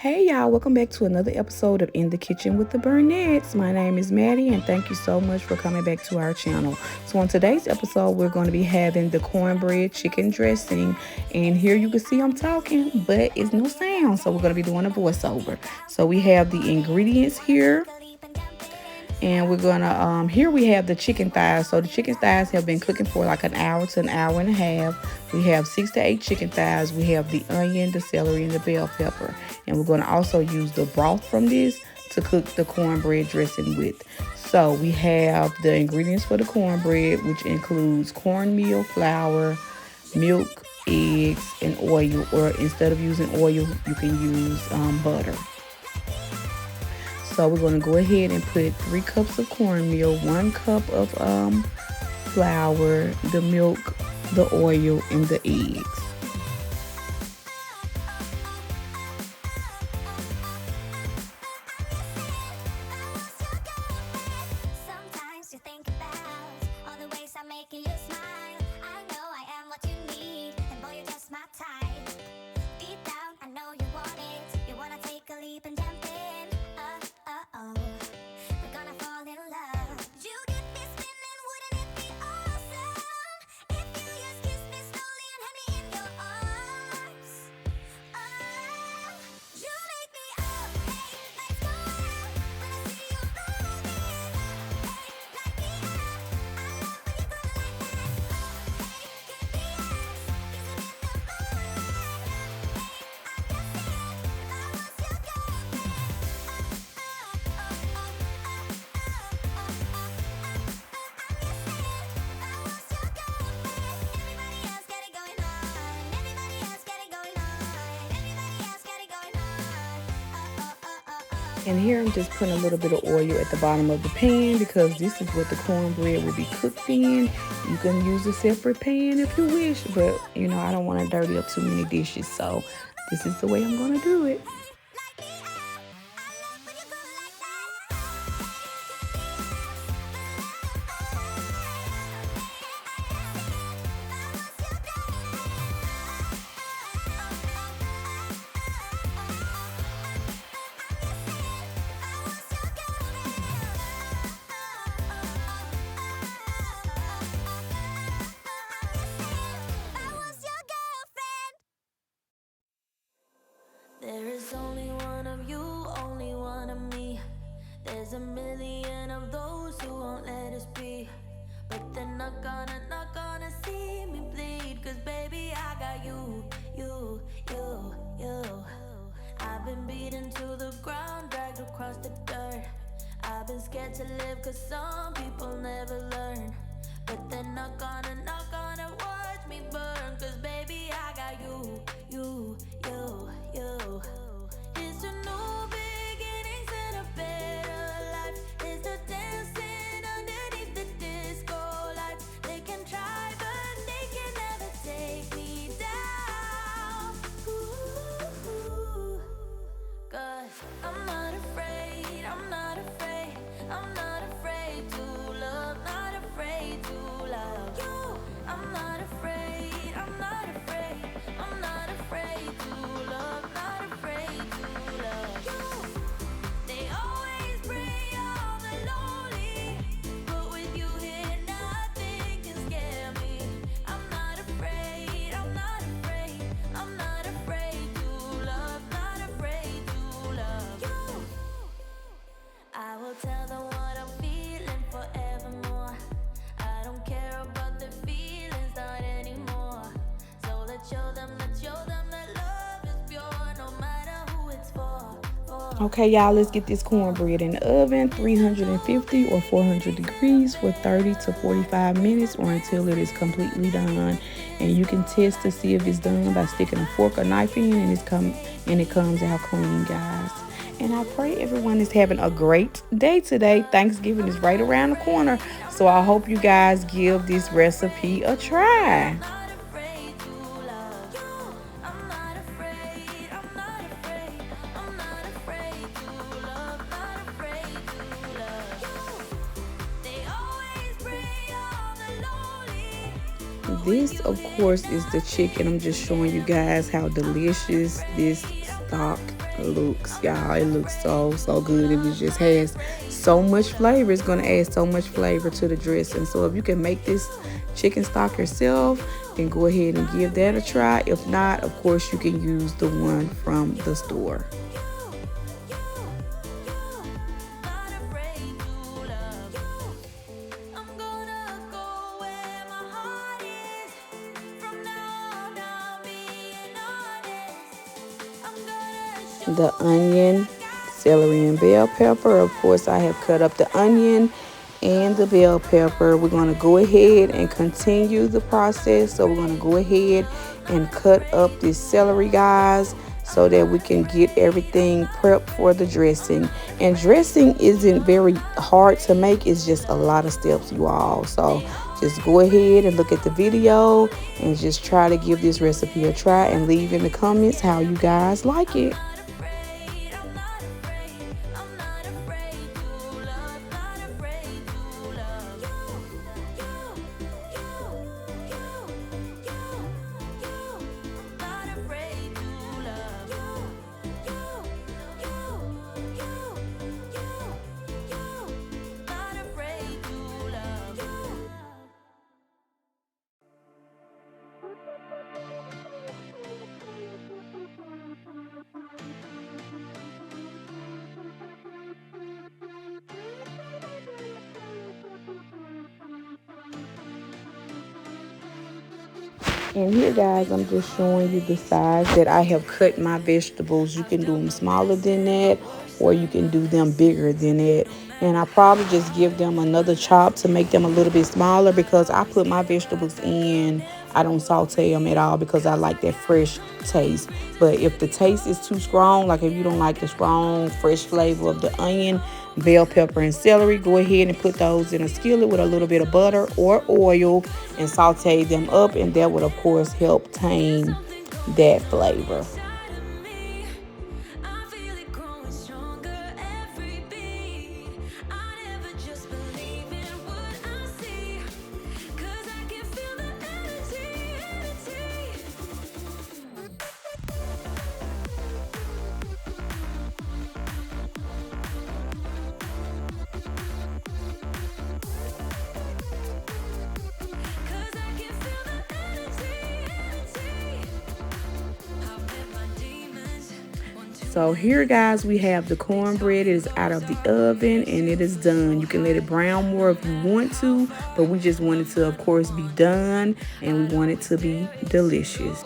Hey y'all, welcome back to another episode of In the Kitchen with the Burnett's. My name is Maddie and thank you so much for coming back to our channel. So on today's episode, we're going to be having the cornbread chicken dressing. And here you can see I'm talking, but it's no sound. So we're going to be doing a voiceover. So we have the ingredients here. And we're gonna here we have the chicken thighs. So the chicken thighs have been cooking for like an hour to an hour and a half. We have 6 to 8 chicken thighs. We have the onion, the celery, and the bell pepper. And we're gonna also use the broth from this to cook the cornbread dressing with. So we have the ingredients for the cornbread, which includes cornmeal, flour, milk, eggs, and oil. Or instead of using oil, you can use butter. So we're going to go ahead and put 3 cups of cornmeal, 1 cup of flour, the milk, the oil, and the eggs. Sometimes you think about all the ways I'm making you smile. I know I am what you need, and boy, you're just my type. Deep down, I know you want it. You want to take a leap and jump in. We're gonna fall in love. You get me spinning, wouldn't it be awesome if you just kiss me slowly and have me in your arms? Oh, you make me up, hey, let's go out. When I see you moving, hey, light me up. I love when you go like that. Oh, hey, get me ass, kissing in the moonlight. Hey, I can see it if I was your girlfriend. And here I'm just putting a little bit of oil at the bottom of the pan because this is what the cornbread will be cooked in. You can use a separate pan if you wish, but you know, I don't want to dirty up too many dishes, so this is the way I'm going to do it. There is only one of you, only one of me. There's a million of those who won't let us be. But they're not gonna see me bleed. Cause baby, I got you. I've been beaten to the ground, dragged across the dirt. I've been scared to live cause some people never learn. But they're not gonna watch me burn. Cause baby, I got you. It's a new beginnings and a better life. It's the dancing underneath the disco lights. They can try but they can never take me down. Ooh, cause I'm not afraid, I'm not afraid, I'm not afraid to love, not afraid to love you. I'm not afraid, I'm not afraid, I'm not afraid to love, not afraid to love you. They always bring all the lonely, but with you here nothing can scare me. I'm not afraid, I'm not afraid, I'm not afraid to love, not afraid to love you. I will tell them what I'm feeling forevermore. I don't care about the feelings, not anymore. So let's show them that love is pure, no matter who it's for. Okay, y'all, let's get this cornbread in the oven, 350 or 400 degrees for 30 to 45 minutes or until it is completely done. And you can test to see if it's done by sticking a fork or knife in, and it comes out clean, guys. And I pray everyone is having a great day today. Thanksgiving is right around the corner, so I hope you guys give this recipe a try. This, of course, is the chicken. I'm just showing you guys how delicious this stock looks, y'all. It looks so good, and it just has so much flavor. It's gonna add so much flavor to the dressing. So if you can make this chicken stock yourself, then go ahead and give that a try. If not, of course, you can use the one from the store. The onion, celery, and bell pepper. Of course, I have cut up the onion and the bell pepper. We're going to go ahead and continue the process. So we're going to go ahead and cut up this celery, guys, so that we can get everything prepped for the dressing. And dressing isn't very hard to make. It's just a lot of steps, you all. So just go ahead and look at the video and just try to give this recipe a try and leave in the comments how you guys like it. And here, guys, I'm just showing you the size that I have cut my vegetables. You can do them smaller than that, or you can do them bigger than that. And I probably just give them another chop to make them a little bit smaller, because I put my vegetables in. I don't saute them at all because I like that fresh taste. But if the taste is too strong, like if you don't like the strong, fresh flavor of the onion, bell pepper, and celery, go ahead and put those in a skillet with a little bit of butter or oil and saute them up, and that would of course help tame that flavor. So here, guys, we have the cornbread. It is out of the oven and it is done. You can let it brown more if you want to, but we just want it to, of course, be done, and we want it to be delicious.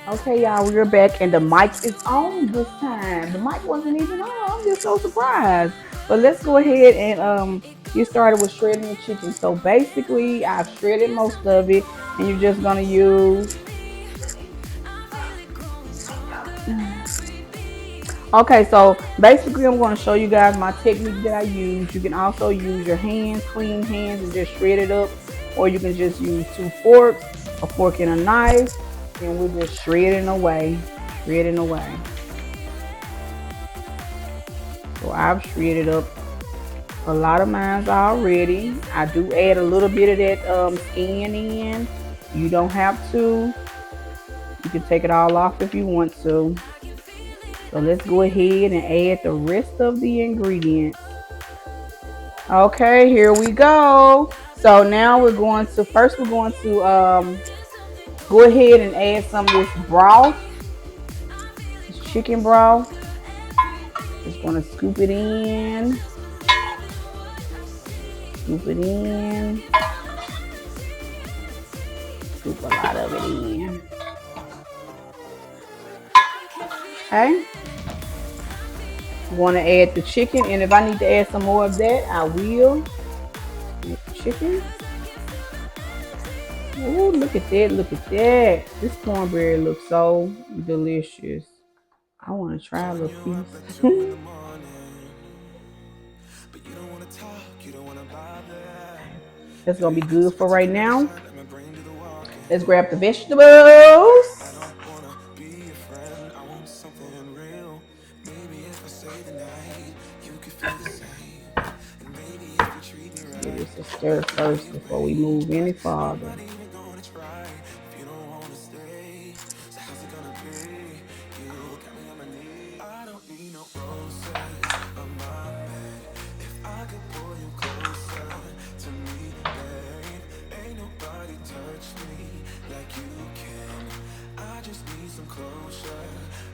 Okay, y'all, we're back, and the mic is on this time. The mic wasn't even on. I'm just so surprised. But let's go ahead and get started with shredding the chicken. So basically, I've shredded most of it, and you're just gonna use. Okay, so basically, I'm going to show you guys my technique that I use. You can also use your hands, clean hands, and just shred it up, or you can just use two forks, a fork and a knife, and we're just shredding away, shredding away. So I've shredded up a lot of mine already. I do add a little bit of that skin in. You don't have to. You can take it all off if you want to. So let's go ahead and add the rest of the ingredients. Okay, here we go. So now we're going to go ahead and add some of this broth, this chicken broth. Just gonna scoop it in. Scoop it in. Scoop a lot of it in. Okay. I'm going to add the chicken, and if I need to add some more of that, I will. Add the chicken. Oh, look at that, look at that. This cornbread looks so delicious. I want to try a little piece. That's going to be good for right now. Let's grab the vegetables. Give this a stir first before we move any farther. if you don't wanna stay. So how's it gonna be? You got me on my knees. I don't need no roses on my bed. If I could pull you closer to me, babe, ain't nobody touch me like you can. I just need some closure,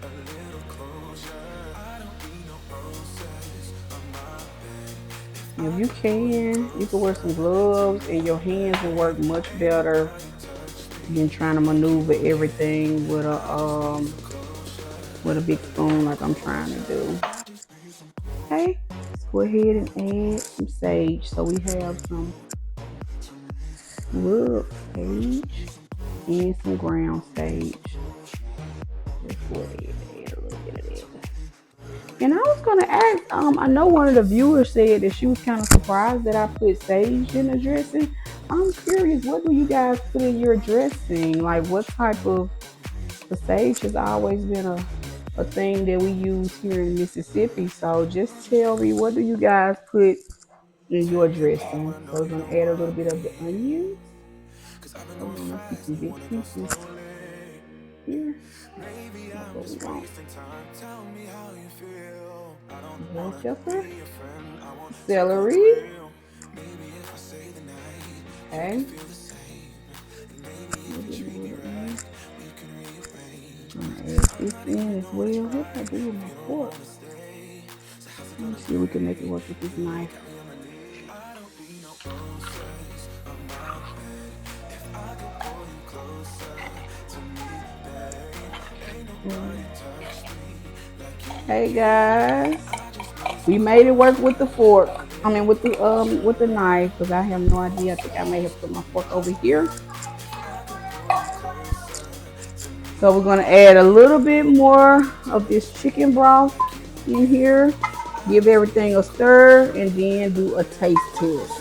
a little closure. I don't need no roses on my bed. If you can, you can wear some gloves and your hands will work much better than trying to maneuver everything with a big spoon like I'm trying to do. Okay, let's go ahead and add some sage. So we have some wood sage and some ground sage. Let's go ahead and add a little bit of that. And I was gonna ask, I know one of the viewers said that she was kind of surprised that I put sage in the dressing. I'm curious, what do you guys put in your dressing? Like, what type of, the sage has always been a thing that we use here in Mississippi. So just tell me, what do you guys put in your dressing? So we're gonna add a little bit of the onions. So we're gonna see some big pieces here. That's what we want. Bell pepper, celery, okay. I'm gonna add this in as well. What did I do with my fork? Let me see if we can make it work with this knife. Hey guys, we made it work with the fork. I mean with the knife, because I have no idea. I think I may have put my fork over here. So we're gonna add a little bit more of this chicken broth in here. Give everything a stir and then do a taste test.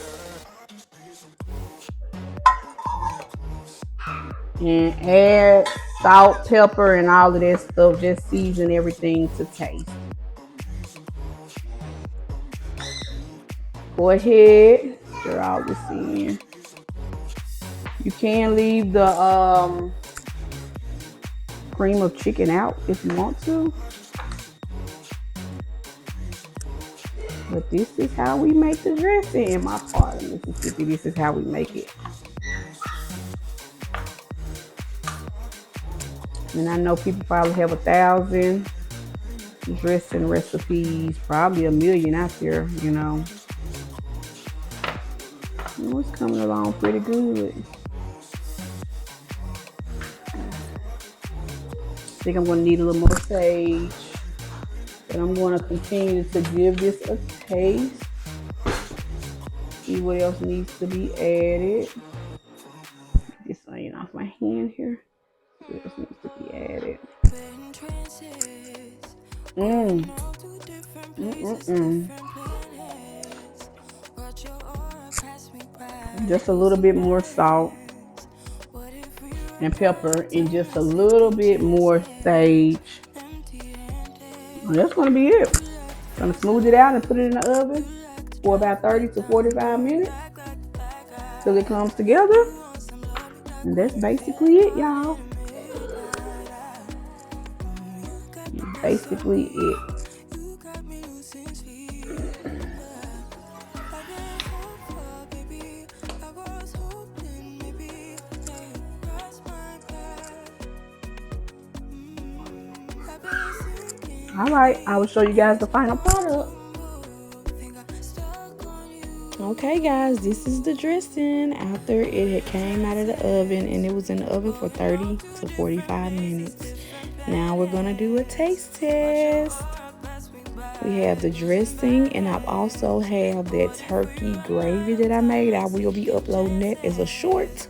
And add salt, pepper, and all of that stuff. Just season everything to taste. Go ahead, stir all this in. You can leave the cream of chicken out if you want to. But this is how we make the dressing in my part of Mississippi. This is how we make it. And I know people probably have 1,000 dressing recipes, probably 1,000,000 out there, you know. Oh, it's coming along pretty good. I think I'm going to need a little more sage. But I'm going to continue to give this a taste. See what else needs to be added. Get this onion off my hand here. What else needs to be added? Just a little bit more salt and pepper and just a little bit more sage. And that's going to be it. Gonna smooth it out and put it in the oven for about 30 to 45 minutes till it comes together. And that's basically it, y'all. Basically it. All right, I will show you guys the final product. Okay guys, this is the dressing after it had came out of the oven, and it was in the oven for 30 to 45 minutes. Now we're gonna do a taste test. We have the dressing, and I also have that turkey gravy that I made. I will be uploading that as a short,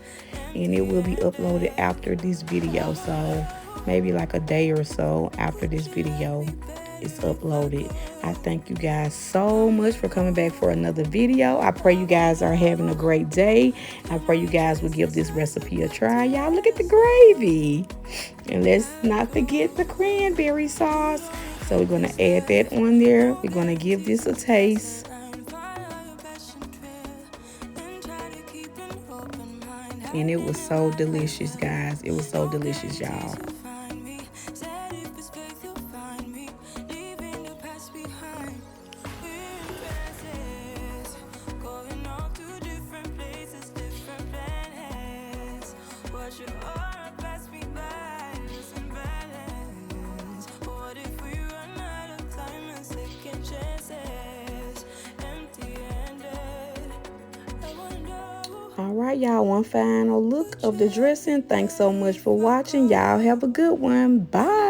and it will be uploaded after this video, so maybe like a day or so after this video is uploaded. I thank you guys so much for coming back for another video. I pray you guys are having a great day. I pray you guys will give this recipe a try. Y'all, look at the gravy. And let's not forget the cranberry sauce. So we're going to add that on there. We're going to give this a taste. and it was so delicious, guys. It was so delicious, y'all. Find me, said if it's faith, you'll find me. Leaving the past behind. We're in dresses, going off to different places, different planets. What should all pass me by? Losing balance. What if we run out of time and second chances? Empty-handed. I wonder. All right, y'all, one final look of the dressing. Thanks so much for watching. Y'all have a good one. Bye.